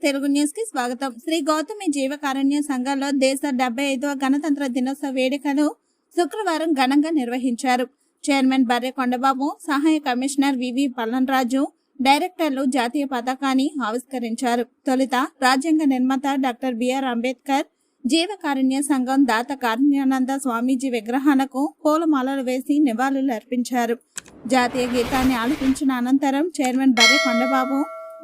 Telugu news కి స్వాగతం. శ్రీ గౌతమి జీవకారుణ్య సంఘంలో దేశ 75వ గణతంత్ర దినోత్సవ వేడుకలు శుక్రవారం ఘనంగా నిర్వహించారు. చైర్మన్ బర్రె కొండబాబు, సహాయ కమిషనర్ వివి పల్లనరాజు, డైరెక్టర్లు జాతీయ పతాకాన్ని ఆవిష్కరించారు. తొలుత రాజ్యాంగ నిర్మాత డాక్టర్ బిఆర్ అంబేద్కర్ జీవకారుణ్య సంఘం దాత కారుణ్యానంద స్వామీజీ విగ్రహాలకు పూలమాలలు వేసి నివాళులు అర్పించారు. జాతీయ గీతాన్ని ఆలపించిన అనంతరం చైర్మన్ బర్రె కొండబాబు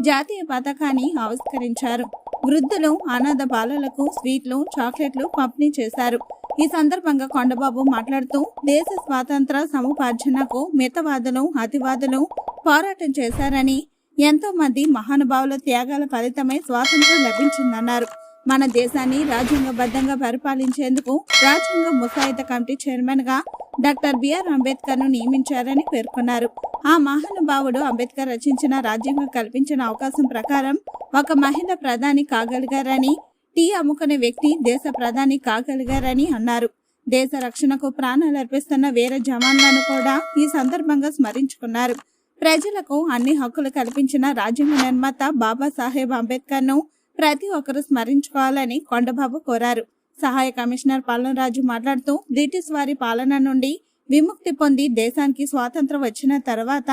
జాతీయ పతాకాన్ని ఆవిష్కరించారు. వృద్ధులు, అనాథ బాలలకు స్వీట్లు, చాక్లెట్లు పంపిణీ చేశారు. ఈ సందర్భంగా కొండబాబు మాట్లాడుతూ దేశ స్వాతంత్ర సముపార్జనకు మితవాదులు, అతివాదులు పోరాటం చేశారని, ఎంతో మంది మహానుభావుల త్యాగాల ఫలితమే స్వాతంత్రం లభించిందన్నారు. మన దేశాన్ని రాజ్యాంగబద్ధంగా పరిపాలించేందుకు రాజ్యాంగ ముసాయిదా కమిటీ చైర్మన్ గా డాక్టర్ బిఆర్ అంబేద్కర్ ను నియమించారని పేర్కొన్నారు. ఆ మహానుభావుడు అంబేద్కర్ రచించిన రాజ్యాంగం కల్పించిన అవకాశం ప్రకారం ఒక మహిళ ప్రధాని కాగలిగారని, టీ అమ్ముకునే వ్యక్తి దేశ ప్రధాని కాగలిగారని అన్నారు. దేశ రక్షణకు ప్రాణాలు అర్పిస్తున్న వీర జవాన్లను కూడా ఈ సందర్భంగా స్మరించుకున్నారు. ప్రజలకు అన్ని హక్కులు కల్పించిన రాజ్యాంగ నిర్మాత బాబాసాహెబ్ అంబేద్కర్ ను ప్రతి ఒక్కరూ స్మరించుకోవాలని కొండబాబు కోరారు. సహాయ కమిషనర్ పల్లనరాజు మాట్లాడుతూ బ్రిటిష్ వారి పాలన నుండి విముక్తి పొంది దేశానికి స్వాతంత్రం వచ్చిన తర్వాత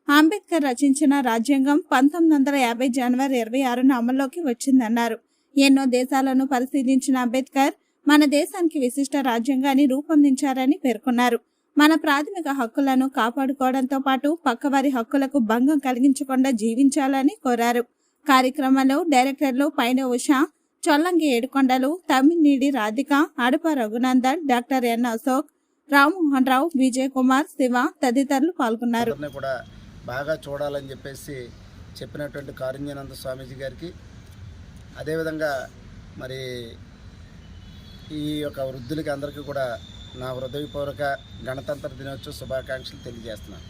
అంబేద్కర్ రచించిన రాజ్యాంగం 1950 జనవరి 26న అమల్లోకి వచ్చిందన్నారు. ఎన్నో దేశాలను పరిశీలించిన అంబేద్కర్ మన దేశానికి విశిష్ట రాజ్యాంగాన్ని రూపొందించారని పేర్కొన్నారు. మన ప్రాథమిక హక్కులను కాపాడుకోవడంతో పాటు పక్కవారి హక్కులకు భంగం కలిగించకుండా జీవించాలని కోరారు. కార్యక్రమంలో డైరెక్టర్లు పైన ఉషా, చొల్లంగి ఏడుకొండలు, తమిళనీడి రాధిక, అడప రఘునందన్, డాక్టర్ ఎన్ అశోక్, రామ్మోహన్ రావు, విజయ్ కుమార్, శివ తదితరులు పాల్గొన్నారు. కూడా బాగా చూడాలని చెప్పేసి చెప్పినటువంటి కారుణ్యానంద స్వామీజీ గారికి, అదేవిధంగా మరి ఈ యొక్క వృద్ధులకి అందరికీ కూడా నా హృదయపూర్వక గణతంత్ర దినోత్సవ శుభాకాంక్షలు తెలియజేస్తున్నాను.